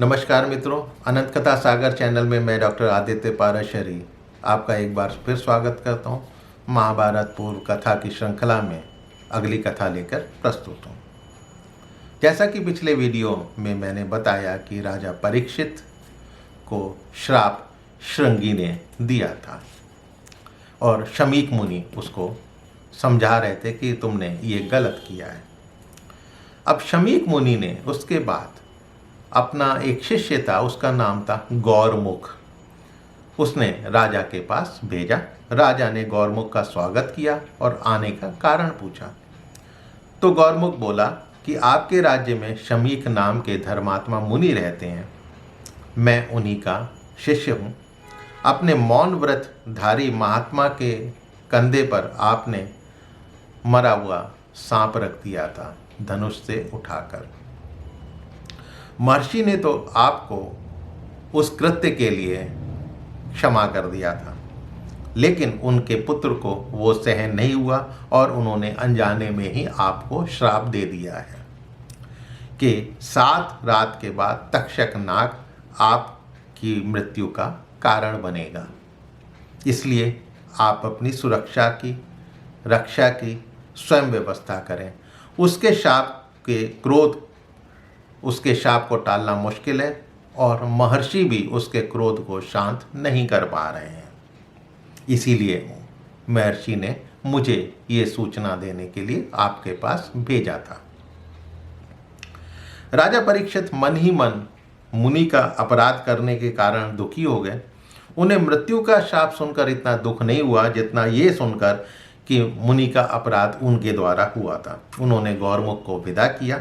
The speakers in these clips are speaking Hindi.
नमस्कार मित्रों, अनंत कथा सागर चैनल में मैं डॉक्टर आदित्य पाराशरी आपका एक बार फिर स्वागत करता हूँ। महाभारत पूर्व कथा की श्रृंखला में अगली कथा लेकर प्रस्तुत हूँ। जैसा कि पिछले वीडियो में मैंने बताया कि राजा परीक्षित को श्राप श्रृंगी ने दिया था और शमीक मुनि उसको समझा रहे थे कि तुमने ये गलत किया है। अब शमीक मुनि ने उसके बाद अपना एक शिष्य था, उसका नाम था गौरमुख, उसने राजा के पास भेजा। राजा ने गौरमुख का स्वागत किया और आने का कारण पूछा। तो गौरमुख बोला कि आपके राज्य में शमीक नाम के धर्मात्मा मुनि रहते हैं, मैं उन्हीं का शिष्य हूँ। अपने मौन व्रत धारी महात्मा के कंधे पर आपने मरा हुआ सांप रख दिया था धनुष से उठाकर। महर्षि ने तो आपको उस कृत्य के लिए क्षमा कर दिया था, लेकिन उनके पुत्र को वो सहन नहीं हुआ और उन्होंने अनजाने में ही आपको श्राप दे दिया है कि 7 रात के बाद तक्षक नाग आपकी मृत्यु का कारण बनेगा। इसलिए आप अपनी सुरक्षा की, रक्षा की स्वयं व्यवस्था करें। उसके शाप को टालना मुश्किल है और महर्षि भी उसके क्रोध को शांत नहीं कर पा रहे हैं। इसीलिए महर्षि ने मुझे ये सूचना देने के लिए आपके पास भेजा था। राजा परीक्षित मन ही मन मुनि का अपराध करने के कारण दुखी हो गए। उन्हें मृत्यु का शाप सुनकर इतना दुख नहीं हुआ जितना ये सुनकर कि मुनि का अपराध उनके द्वारा हुआ था। उन्होंने गौरमुख को विदा किया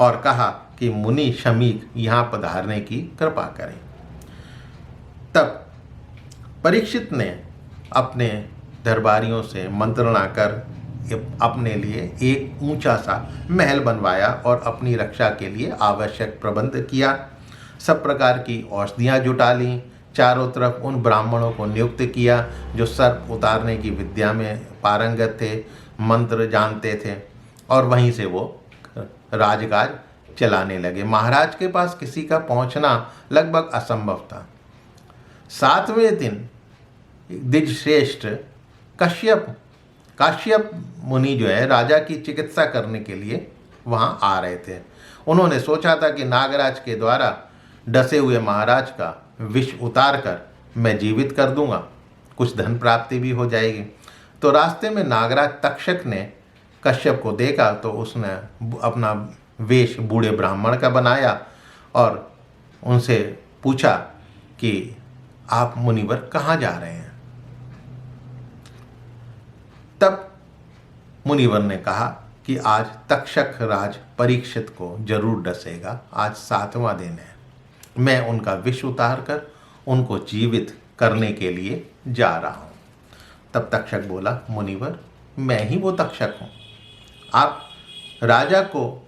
और कहा कि मुनि शमीक यहाँ पधारने की कृपा करें। तब परीक्षित ने अपने दरबारियों से मंत्रणा कर अपने लिए एक ऊंचा सा महल बनवाया और अपनी रक्षा के लिए आवश्यक प्रबंध किया। सब प्रकार की औषधियाँ जुटा लीं। चारों तरफ उन ब्राह्मणों को नियुक्त किया जो सर्प उतारने की विद्या में पारंगत थे, मंत्र जानते थे, और वहीं से वो राजकाज चलाने लगे। महाराज के पास किसी का पहुंचना लगभग असंभव था। 7वें दिन द्विजश्रेष्ठ काश्यप मुनि जो है राजा की चिकित्सा करने के लिए वहां आ रहे थे। उन्होंने सोचा था कि नागराज के द्वारा डसे हुए महाराज का विष उतार कर मैं जीवित कर दूंगा, कुछ धन प्राप्ति भी हो जाएगी। तो रास्ते में नागराज तक्षक ने कश्यप को देखा तो उसने अपना वेश बूढ़े ब्राह्मण का बनाया और उनसे पूछा कि आप मुनिवर कहाँ जा रहे हैं। तब मुनिवर ने कहा कि आज तक्षक राज परीक्षित को जरूर डसेगा, आज 7वां दिन है, मैं उनका विष उतार कर उनको जीवित करने के लिए जा रहा हूँ। तब तक्षक बोला, मुनिवर मैं ही वो तक्षक हूँ, आप राजा को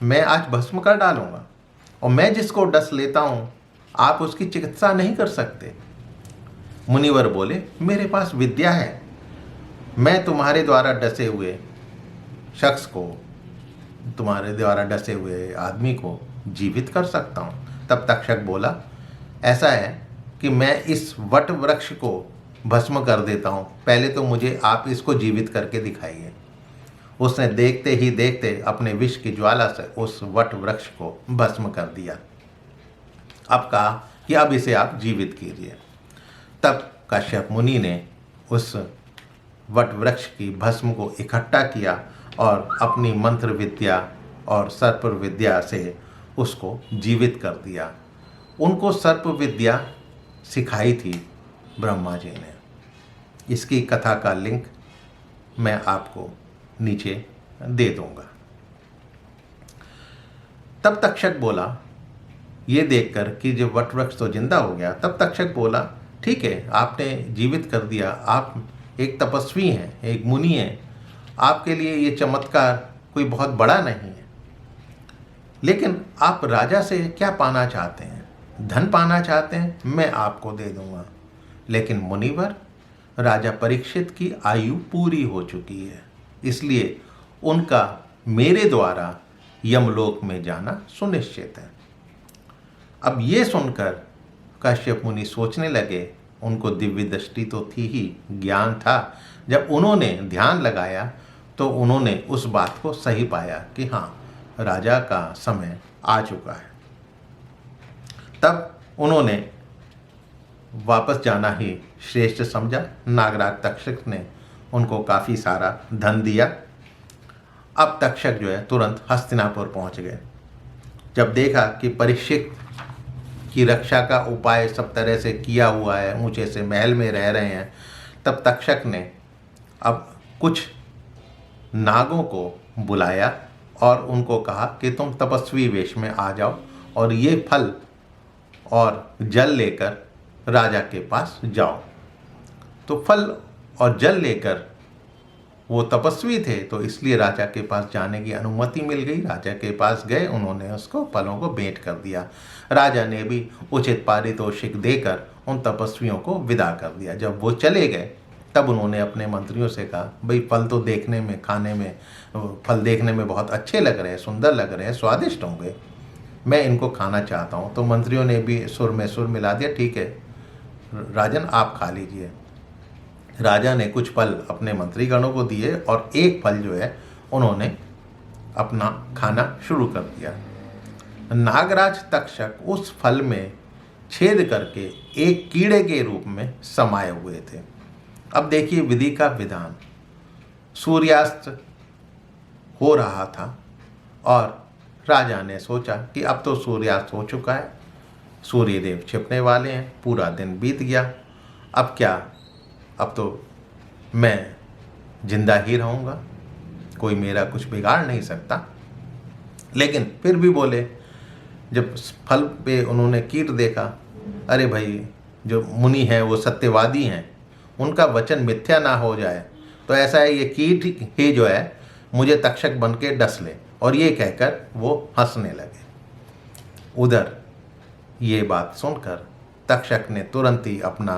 मैं आज भस्म कर डालूंगा और मैं जिसको डस लेता हूँ आप उसकी चिकित्सा नहीं कर सकते। मुनिवर बोले, मेरे पास विद्या है, मैं तुम्हारे द्वारा डसे हुए शख्स को, तुम्हारे द्वारा डसे हुए आदमी को जीवित कर सकता हूँ। तब तक्षक बोला, ऐसा है कि मैं इस वट वृक्ष को भस्म कर देता हूँ, पहले तो मुझे आप इसको जीवित करके दिखाइए। उसने देखते ही देखते अपने विष की ज्वाला से उस वट वृक्ष को भस्म कर दिया। अब कहा कि अब इसे आप जीवित कीजिए। तब कश्यप मुनि ने उस वट वृक्ष की भस्म को इकट्ठा किया और अपनी मंत्र विद्या और सर्प विद्या से उसको जीवित कर दिया। उनको सर्प विद्या सिखाई थी ब्रह्मा जी ने। इसकी कथा का लिंक मैं आपको नीचे दे दूंगा। तब तक्षक बोला, ये देखकर कि जब वटवृक्ष तो जिंदा हो गया, तब तक्षक बोला, ठीक है, आपने जीवित कर दिया, आप एक तपस्वी हैं, एक मुनि हैं, आपके लिए ये चमत्कार कोई बहुत बड़ा नहीं है, लेकिन आप राजा से क्या पाना चाहते हैं? धन पाना चाहते हैं, मैं आपको दे दूंगा। लेकिन मुनिवर, राजा परीक्षित की आयु पूरी हो चुकी है, इसलिए उनका मेरे द्वारा यमलोक में जाना सुनिश्चित है। अब ये सुनकर कश्यप मुनि सोचने लगे, उनको दिव्य दृष्टि तो थी ही, ज्ञान था। जब उन्होंने ध्यान लगाया तो उन्होंने उस बात को सही पाया कि हाँ, राजा का समय आ चुका है। तब उन्होंने वापस जाना ही श्रेष्ठ समझा। नागराज तक्षक ने उनको काफ़ी सारा धन दिया। अब तक्षक जो है तुरंत हस्तिनापुर पहुंच गए। जब देखा कि परीक्षित की रक्षा का उपाय सब तरह से किया हुआ है, ऊंचे से महल में रह रहे हैं, तब तक्षक ने अब कुछ नागों को बुलाया और उनको कहा कि तुम तपस्वी वेश में आ जाओ और ये फल और जल लेकर राजा के पास जाओ। तो फल और जल लेकर, वो तपस्वी थे तो इसलिए राजा के पास जाने की अनुमति मिल गई। राजा के पास गए, उन्होंने उसको फलों को भेंट कर दिया। राजा ने भी उचित पारितोषिक देकर उन तपस्वियों को विदा कर दिया। जब वो चले गए तब उन्होंने अपने मंत्रियों से कहा, भाई फल तो देखने में, खाने में, फल देखने में बहुत अच्छे लग रहे हैं, सुंदर लग रहे हैं, स्वादिष्ट होंगे, मैं इनको खाना चाहता हूँ। तो मंत्रियों ने भी सुर में सुर मिला दिया, ठीक है राजन, आप खा लीजिए। राजा ने कुछ फल अपने मंत्रीगणों को दिए और एक फल जो है उन्होंने अपना खाना शुरू कर दिया। नागराज तक्षक उस फल में छेद करके एक कीड़े के रूप में समाये हुए थे। अब देखिए विधि का विधान। सूर्यास्त हो रहा था और राजा ने सोचा कि अब तो सूर्यास्त हो चुका है, सूर्यदेव छिपने वाले हैं, पूरा दिन बीत गया, अब क्या, अब तो मैं जिंदा ही रहूँगा, कोई मेरा कुछ बिगाड़ नहीं सकता। लेकिन फिर भी बोले, जब फल पे उन्होंने कीट देखा, अरे भाई जो मुनि हैं वो सत्यवादी हैं, उनका वचन मिथ्या ना हो जाए, तो ऐसा है ये कीट ही जो है मुझे तक्षक बन के डस ले। और ये कहकर वो हंसने लगे। उधर ये बात सुनकर तक्षक ने तुरंत ही अपना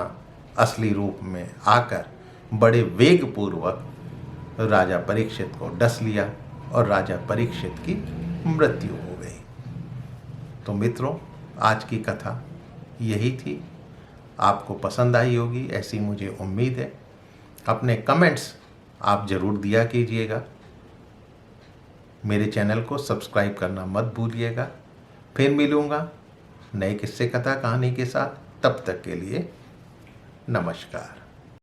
असली रूप में आकर बड़े वेगपूर्वक राजा परीक्षित को डस लिया और राजा परीक्षित की मृत्यु हो गई। तो मित्रों, आज की कथा यही थी। आपको पसंद आई होगी ऐसी मुझे उम्मीद है। अपने कमेंट्स आप ज़रूर दिया कीजिएगा। मेरे चैनल को सब्सक्राइब करना मत भूलिएगा। फिर मिलूँगा नए किस्से कथा कहानी के साथ। तब तक के लिए नमस्कार।